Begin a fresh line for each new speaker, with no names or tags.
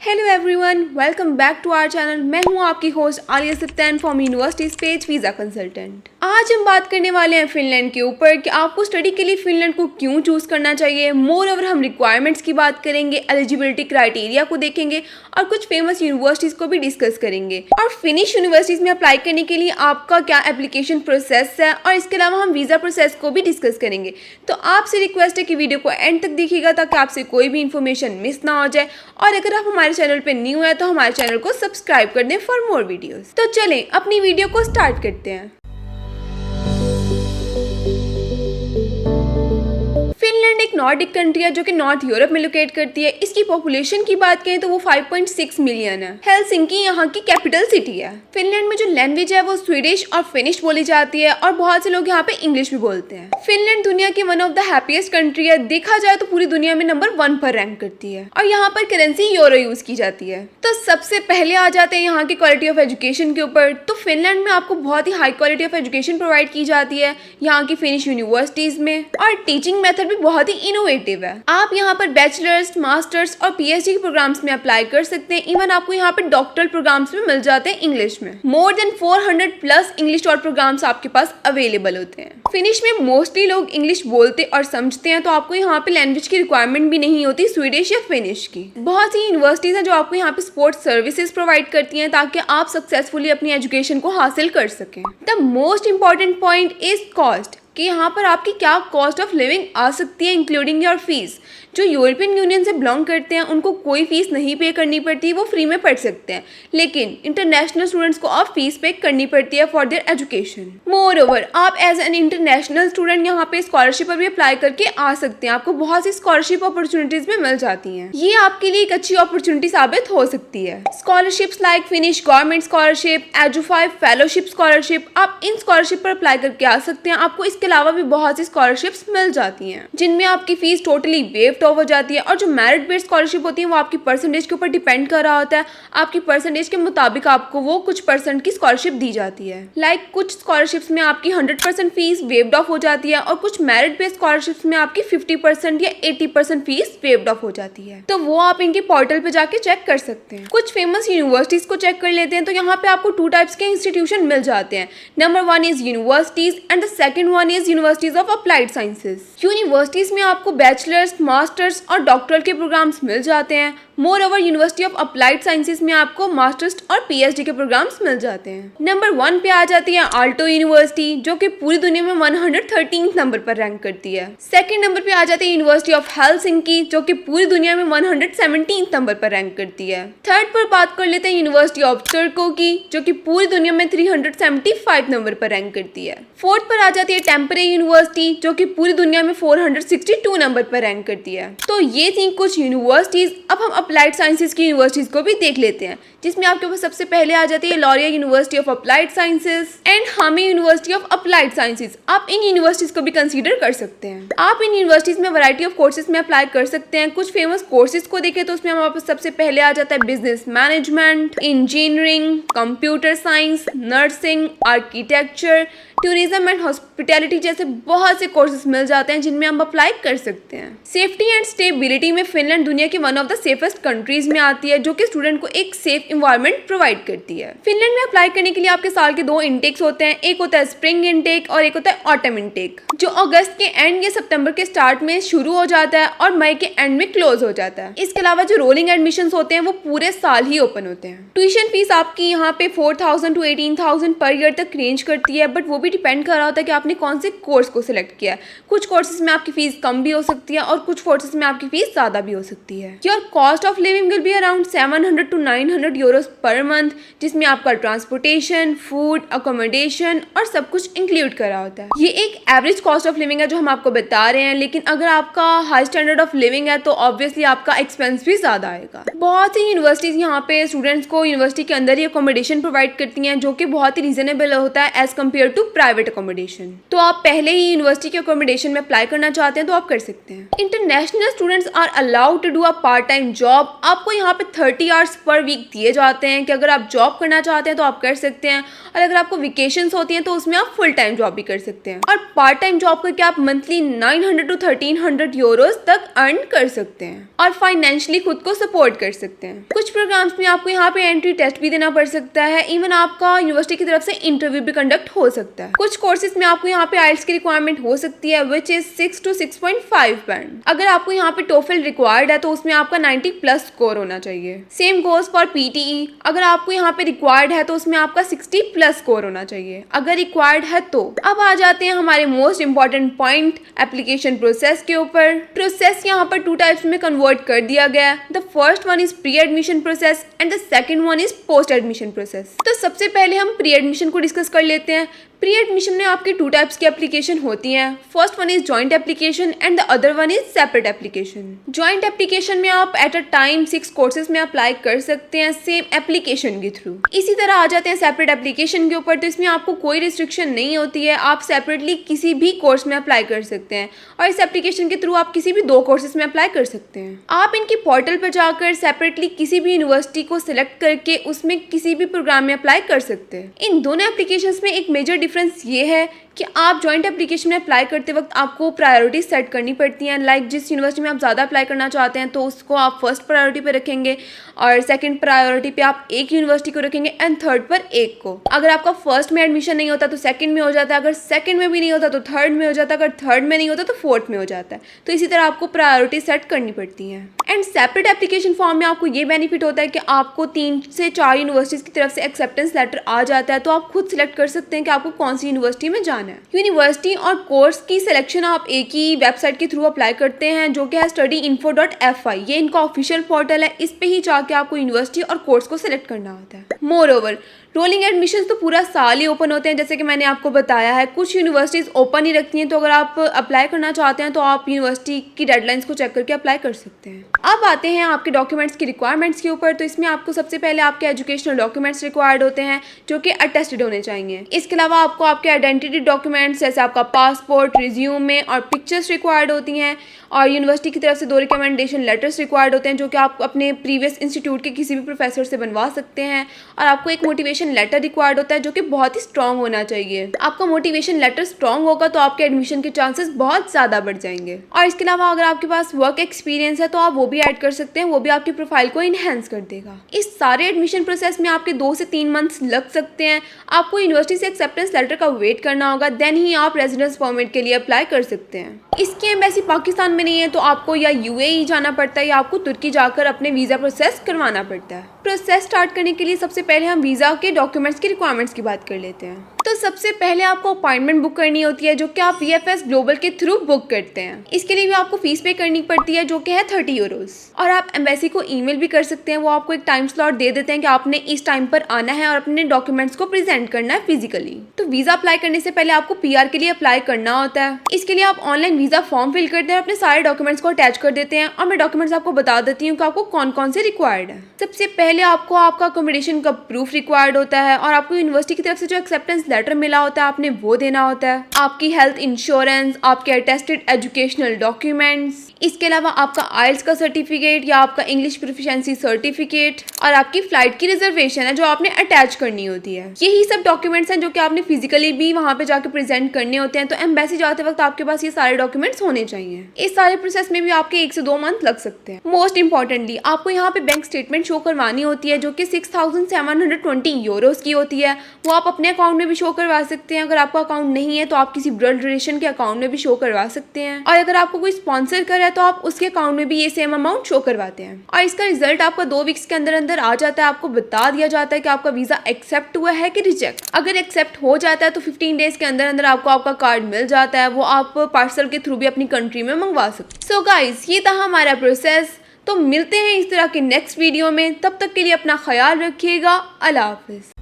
Hello everyone, welcome back to our channel. मैं हूं आपकी host Aliya Sattan from university page visa consultant. आज हम बात करने वाले हैं फिनलैंड के ऊपर कि आपको स्टडी के लिए फिनलैंड को क्यों चूज़ करना चाहिए। मोर ओवर हम रिक्वायरमेंट्स की बात करेंगे, एलिजिबिलिटी क्राइटेरिया को देखेंगे और कुछ फेमस यूनिवर्सिटीज़ को भी डिस्कस करेंगे। और फिनिश यूनिवर्सिटीज़ में अप्लाई करने के लिए आपका क्या एप्लीकेशन प्रोसेस है और इसके अलावा हम वीज़ा प्रोसेस को भी डिस्कस करेंगे। तो आपसे रिक्वेस्ट है कि वीडियो को एंड तक देखिएगा ताकि आपसे कोई भी इन्फॉर्मेशन मिस ना हो जाए। और अगर आप हमारे चैनल पे न्यू है तो हमारे चैनल को सब्सक्राइब कर दें फॉर मोर वीडियोस। तो चलें अपनी वीडियो को स्टार्ट करते हैं। फिनलैंड एक नॉर्डिक कंट्री है जो कि नॉर्थ यूरोप में लोकेट करती है। इसकी पॉपुलेशन की बात करें तो वो 5.6 मिलियन है। हेलसिंकी यहाँ की कैपिटल सिटी है। फिनलैंड में जो लैंग्वेज है वो स्वीडिश और फिनिश बोली जाती है और बहुत से लोग यहाँ पे इंग्लिश भी बोलते हैं। फिनलैंड दुनिया की one of the happiest country है। देखा जाए तो पूरी दुनिया में नंबर 1 पर रैंक करती है और यहाँ पर करेंसी यूरो यूज की जाती है। तो सबसे पहले आ जाते हैं यहाँ की क्वालिटी ऑफ एजुकेशन के ऊपर। तो फिनलैंड में आपको बहुत ही high quality of education provide की जाती है यहाँ की फिनिश यूनिवर्सिटीज में, और टीचिंग मेथड भी बहुत ही इनोवेटिव है। आप यहाँ पर बैचलर्स, मास्टर्स और पीएचडी के प्रोग्राम्स में अप्लाई कर सकते हैं। इवन आपको यहाँ पर डॉक्टरल प्रोग्राम्स भी मिल जाते हैं इंग्लिश में। मोर देन 400 प्लस इंग्लिश और प्रोग्राम्स आपके पास अवेलेबल होते हैं। फिनिश में मोस्टली लोग इंग्लिश बोलते और समझते हैं, तो आपको यहाँ पे लैंग्वेज की रिक्वायरमेंट भी नहीं होती स्वीडिश या फिनिश की। बहुत सी यूनिवर्सिटीज हैं जो आपको यहाँ पे स्पोर्ट्स सर्विसेज प्रोवाइड करती हैं ताकि आप सक्सेसफुली अपनी एजुकेशन को हासिल कर सकें। The most important point is cost, कि यहाँ पर आपकी क्या कॉस्ट ऑफ लिविंग आ सकती है इंक्लूडिंग योर फीस। जो यूरोपियन यूनियन से बिलोंग करते हैं उनको कोई फीस नहीं पे करनी पड़ती, वो फ्री में पढ़ सकते हैं। लेकिन इंटरनेशनल स्टूडेंट्स को अब फीस पे करनी पड़ती है for their education. More over आप एज एन इंटरनेशनल स्टूडेंट यहाँ पे स्कॉलरशिप पर भी अप्लाई करके आ सकते हैं। आपको बहुत सी स्कॉलरशिप अपॉर्चुनिटीज भी मिल जाती हैं। ये आपके लिए एक अच्छी अपॉर्चुनिटी साबित हो सकती है। Scholarships like Finnish government scholarship, एजू5 फेलोशिप स्कॉलरशिप, आप इन स्कॉलरशिप पर अप्लाई करके आ सकते हैं। आपको इसके अलावा भी बहुत सी स्कॉलरशिप्स मिल जाती हैं जिनमें आपकी फीस टोटली वेव्ड ऑफ हो जाती है। और जो मेरिट बेस्ड स्कॉलरशिप होती है वो आपकी परसेंटेज के ऊपर डिपेंड कर रहा होता है। आपकी परसेंटेज के मुताबिक आपको वो कुछ परसेंट की स्कॉलरशिप दी जाती है। लाइक कुछ स्कॉलरशिप्स में आपकी 100% फीस वेव्ड ऑफ हो जाती है और कुछ मेरिट बेस्ड स्कॉलरशिप्स में आपकी 50% या 80% फीस वेव्ड ऑफ हो जाती है। तो वो आप इनके पोर्टल पे जाके चेक कर सकते हैं। कुछ फेमस यूनिवर्सिटीज को चेक कर लेते हैं। तो यहाँ पे आपको 2 टाइप्स के इंस्टीट्यूशन मिल जाते हैं। Number 1 is universities and the second one is universities of applied sciences. Universities में आपको बैचलर्स, मास्टर्स और डॉक्टरल के प्रोग्राम्स मिल जाते हैं। More over university of applied sciences में आपको मास्टर्स और पीएचडी के प्रोग्राम्स मिल जाते हैं। नंबर 1 पे आ जाती है आल्टो यूनिवर्सिटी जो कि पूरी दुनिया में 113 नंबर पर रैंक करती है। सेकंड नंबर पे आ जाती है यूनिवर्सिटी ऑफ हेलसिंकी जो कि पूरी दुनिया में 117 नंबर पर रैंक करती है। थर्ड पर बात कर लेते हैं यूनिवर्सिटी ऑफ टर्को की जो कि पूरी दुनिया में 375 नंबर पर रैंक करती है। फोर्थ पर आ जाती है टेम्परे यूनिवर्सिटी जो कि पूरी दुनिया में 462 नंबर पर रैंक करती है। तो ये थी कुछ यूनिवर्सिटीज। अब हम अप्लाइड साइंसेज की यूनिवर्सिटीज को भी देख लेते हैं, जिसमें आपके पास सबसे पहले आ जाती है Laurea university of applied sciences and Hame university of applied sciences. आप इन यूनिवर्सिटीज को भी कंसीडर कर सकते हैं। आप इन यूनिवर्सिटीज में वैरायटी ऑफ कोर्सेज में अप्लाई कर सकते हैं। कुछ फेमस कोर्सेज को देखें तो उसमें हमारे पास सबसे पहले आ जाता है business management, engineering, computer science, nursing, architecture, tourism and hospitality जैसे बहुत से कोर्सेज मिल जाते हैं जिनमें हम अप्लाई कर सकते हैं। सेफ्टी एंड स्टेबिलिटी में फिनलैंड दुनिया की one of the safest countries में आती है जो कि स्टूडेंट को एक सेफ इन्वायरमेंट प्रोवाइड करती है। फिनलैंड में अप्लाई करने के लिए आपके साल के 2 इनटेक्स होते हैं। एक होता है स्प्रिंग इनटेक और एक होता है ऑटम इनटेक, जो अगस्त के एंड या सितंबर के स्टार्ट में शुरू हो जाता है और मई के एंड में क्लोज हो जाता है। इसके अलावा जो रोलिंग एडमिशंस होते हैं वो पूरे साल ही ओपन होते हैं। ट्यूशन फीस आपकी यहाँ पे 4000 to 18000 पर ईयर तक रेंज करती है, बट वो भी डिपेंड कर रहा होता है कि आपने कौन से कोर्स को सिलेक्ट किया है। कुछ कोर्सेज में आपकी फीस कम भी हो सकती है और कुछ कोर्सेज में आपकी फीस ज्यादा भी हो सकती है। Your cost of living will be around 700 to 900 Euros per month, जिसमें आपका ट्रांसपोर्टेशन, फूड, अकोमोडेशन और सब कुछ इंक्लूड करा होता है। ये एक एवरेज कॉस्ट ऑफ लिविंग है जो हम आपको बता रहे हैं, लेकिन अगर आपका हाई स्टैंडर्ड ऑफ लिविंग है तो ऑब्वियसली आपका एक्सपेंस भी ज्यादा आएगा। बहुत सी यूनिवर्सिटीज यहाँ पे स्टूडेंट्स को यूनिवर्सिटी के अंदर ही अकोमोडेशन प्रोवाइड करती हैं जो कि बहुत ही रीजनेबल होता है as compare to private accommodation. तो आप पहले ही यूनिवर्सिटी के अकोमोडेशन में अप्लाई करना चाहते हैं तो आप कर सकते हैं। International students are allowed to do a part time job. आपको यहाँ पे 30 आवर्स पर वीक दिए जाते हैं कि अगर आप जॉब करना चाहते हैं तो आप कर सकते हैं, और अगर आपको वेकेशंस होती हैं तो उसमें आप फुल टाइम जॉब भी कर सकते हैं। और पार्ट टाइम जॉब करके आप मंथली 900 to 1300 यूरोज तक अर्न कर सकते हैं और फाइनेंशियली खुद को सपोर्ट कर सकते हैं। कुछ प्रोग्राम्स में आपको यहाँ पे एंट्री टेस्ट भी देना पड़ सकता है, इवन आपका यूनिवर्सिटी की तरफ से इंटरव्यू भी कंडक्ट हो सकता है। कुछ कोर्सेज में आपको यहाँ पे आइल्स की रिक्वायरमेंट हो सकती है विच इज 6 to 6.5 बैंड। अगर आपको यहाँ पे टोफल रिक्वायर्ड है तो उसमें आपका 90+ स्कोर होना चाहिए। सेम गोज फॉर पीटीई, अगर आपको यहाँ पे रिक्वायर्ड है तो उसमें आपका 60+ स्कोर होना चाहिए अगर रिक्वायर्ड है तो। अब आ जाते हैं हमारे most important point application process के ऊपर। प्रोसेस यहाँ पर 2 टाइप्स में कन्वर्ट कर दिया गया। The first one is pre admission process and the second one is post admission process. तो सबसे पहले हम प्री एडमिशन को डिस्कस कर लेते हैं। प्री एडमिशन में आपकी 2 टाइप्स की एप्लीकेशन होती हैं। First one is joint application and the other one is separate application. Joint application में आप एट अ टाइम 6 कोर्सेज में अप्लाई कर सकते हैं सेम एप्लीकेशन के थ्रू। इसी तरह आ जाते हैं सेपरेट एप्लीकेशन के ऊपर, तो इसमें आपको कोई रिस्ट्रिक्शन नहीं होती है, आप सेपरेटली किसी भी कोर्स में अप्लाई कर सकते हैं और इस एप्लीकेशन के थ्रू आप किसी भी 2 कोर्सेज में अप्लाई कर सकते हैं। आप इनकी पोर्टल पर जाकर सेपरेटली किसी भी यूनिवर्सिटी को सिलेक्ट करके उसमें किसी भी प्रोग्राम में अप्लाई कर सकते हैं। इन दोनों एप्लीकेशंस में एक मेजर डिफरेंस ये है कि आप जॉइंट एप्लीकेशन में अप्लाई करते वक्त आपको प्रायोरिटी सेट करनी पड़ती हैं। लाइक जिस यूनिवर्सिटी में आप ज़्यादा अप्लाई करना चाहते हैं तो उसको आप फर्स्ट प्रायोरिटी पे रखेंगे और सेकंड प्रायोरिटी पे आप एक यूनिवर्सिटी को रखेंगे एंड थर्ड पर एक को। अगर आपका फर्स्ट में एडमिशन नहीं होता तो सेकंड में हो जाता है, अगर सेकंड में भी नहीं होता तो थर्ड में हो जाता है, अगर थर्ड में नहीं होता तो फोर्थ में हो जाता है। तो इसी तरह आपको प्रायोरिटी सेट करनी पड़ती है। एंड सेपरेट एप्लीकेशन फॉर्म में आपको ये बेनिफिट होता है कि आपको 3 से 4 यूनिवर्सिटीज़ की तरफ से एक्सेप्टेंस लेटर आ जाता है, तो आप खुद सिलेक्ट कर सकते हैं कि आपको कौन सी यूनिवर्सिटी में जाना है। यूनिवर्सिटी और कोर्स की सिलेक्शन आप एक ही वेबसाइट के थ्रू अप्लाई करते हैं जो कि है studyinfo.fi। ये इनका ऑफिशियल पोर्टल है, इस पे ही जाके आपको यूनिवर्सिटी और कोर्स को सिलेक्ट करना होता है। मोर ओवर रोलिंग एडमिशन्स तो पूरा साल ही ओपन होते हैं, जैसे कि मैंने आपको बताया है। कुछ यूनिवर्सिटीज़ ओपन ही रखती हैं, तो अगर आप अप्लाई करना चाहते हैं तो आप यूनिवर्सिटी की डेडलाइंस को चेक करके अप्लाई कर सकते हैं। अब आते हैं आपके डॉक्यूमेंट्स की रिक्वायरमेंट्स के ऊपर। तो इसमें आपको सबसे पहले आपके एजुकेशनल डॉक्यूमेंट्स रिक्वायर्ड होते हैं जो कि अटेस्टेड होने चाहिए। इसके अलावा आपको आपके आइडेंटिटी डॉक्यूमेंट्स जैसे आपका पासपोर्ट, रिज्यूमे और पिक्चर्स रिक्वायर्ड होती हैं, और यूनिवर्सिटी की तरफ से 2 रिकमेंडेशन लेटर्स रिक्वायर्ड होते हैं जो कि आप अपने प्रीवियस इंस्टीट्यूट के किसी भी प्रोफेसर से बनवा सकते हैं। और आपको एक मोटिवेशन लेटर रिक्वायर्ड होता है जो कि बहुत ही स्ट्रॉन्ग होना चाहिए। आपका मोटिवेशन लेटर स्ट्रॉन्ग होगा तो आपके एडमिशन के चांसेस बहुत ज़्यादा बढ़ जाएंगे। और इसके अलावा अगर आपके पास वर्क एक्सपीरियंस है तो आप वो भी ऐड कर सकते हैं, वो भी आपकी प्रोफाइल को इन्हेंस कर देगा। इस सारे एडमिशन प्रोसेस में आपके 2 से 3 मंथ्स लग सकते हैं। आपको यूनिवर्सिटी से एक्सेप्टेंस लेटर का वेट करना होगा, देन ही आप रेजिडेंस परमिट के लिए अप्लाई कर सकते हैं। इसकी एम्बेसी पाकिस्तान में नहीं है तो आपको या यूएई जाना पड़ता है या आपको तुर्की जाकर अपने वीज़ा प्रोसेस करवाना पड़ता है। प्रोसेस स्टार्ट करने के लिए सबसे पहले हम वीज़ा के डॉक्यूमेंट्स की रिक्वायरमेंट्स की बात कर लेते हैं। तो सबसे पहले आपको अपॉइंटमेंट बुक करनी होती है जो कि आप VFS ग्लोबल के थ्रू बुक करते हैं। इसके लिए भी आपको फीस पे करनी पड़ती है जो कि है 30 यूरोज। और आप एम्बेसी को ईमेल भी कर सकते हैं, वो आपको एक टाइम स्लॉट दे देते हैं कि आपने इस टाइम पर आना है और अपने डॉक्यूमेंट्स को प्रेजेंट करना है फिजिकली। तो वीज़ा अप्लाई करने से पहले आपको PR के लिए अप्लाई करना होता है। इसके लिए आप ऑनलाइन वीज़ा फॉर्म फिल करते हैं और अपने सारे डॉक्यूमेंट्स को अटैच कर देते हैं। और मैं डॉक्यूमेंट्स आपको बता देती हूँ कि आपको कौन कौन से रिक्वायर्ड है। सबसे पहले आपको आपका अकोमोडेशन का प्रूफ रिक्वायर्ड होता है और आपको यूनिवर्सिटी की तरफ से जो एक्सेप्टेंस लेटर मिला होता है आपने वो देना होता है। आपकी हेल्थ इंश्योरेंस, आपके अटेस्टेड एजुकेशनल डॉक्यूमेंट्स, इसके अलावा आपका आइल्स का सर्टिफिकेट या आपका इंग्लिश प्रोफिशिएंसी सर्टिफिकेट और आपकी फ्लाइट की रिजर्वेशन है जो आपने अटैच करनी होती है। यही सब डॉक्यूमेंट्स हैं जो कि आपने फिजिकली भी वहाँ पे जाके प्रेजेंट करने होते हैं। तो एम्बेसी जाते वक्त आपके पास ये सारे डॉक्यूमेंट्स होने चाहिए। इस सारे प्रोसेस में भी आपके 1 से 2 मंथ लग सकते हैं। मोस्ट इंपॉर्टेंटली आपको यहाँ पे बैंक स्टेटमेंट शो करवानी होती है जो कि 6,720 यूरोज की होती है। वो आप अपने अकाउंट में भी शो करवा सकते हैं। अगर आपका अकाउंट नहीं है तो आप किसी ब्लड रिलेशन के अकाउंट में भी शो करवा सकते हैं। और अगर आपको कोई स्पॉन्सर करे तो आप उसके अकाउंट में भी ये सेम अमाउंट शो करवाते हैं। और इसका रिजल्ट आपका 2 वीक्स के अंदर अंदर आ जाता है। आपको बता दिया जाता है कि आपका वीज़ा एक्सेप्ट हुआ है कि रिजेक्ट। अगर एक्सेप्ट हो जाता है तो 15 डेज के अंदर अंदर आपको आपका कार्ड मिल जाता है। वो आप पार्सल के थ्रू भी अपनी कंट्री में मंगवा सकते हैं। सो गाइस, ये था हमारा प्रोसेस। तो मिलते हैं इस तरह के नेक्स्ट वीडियो में। तब तक के लिए अपना ख्याल रखिएगा। अल्लाह हाफिज़।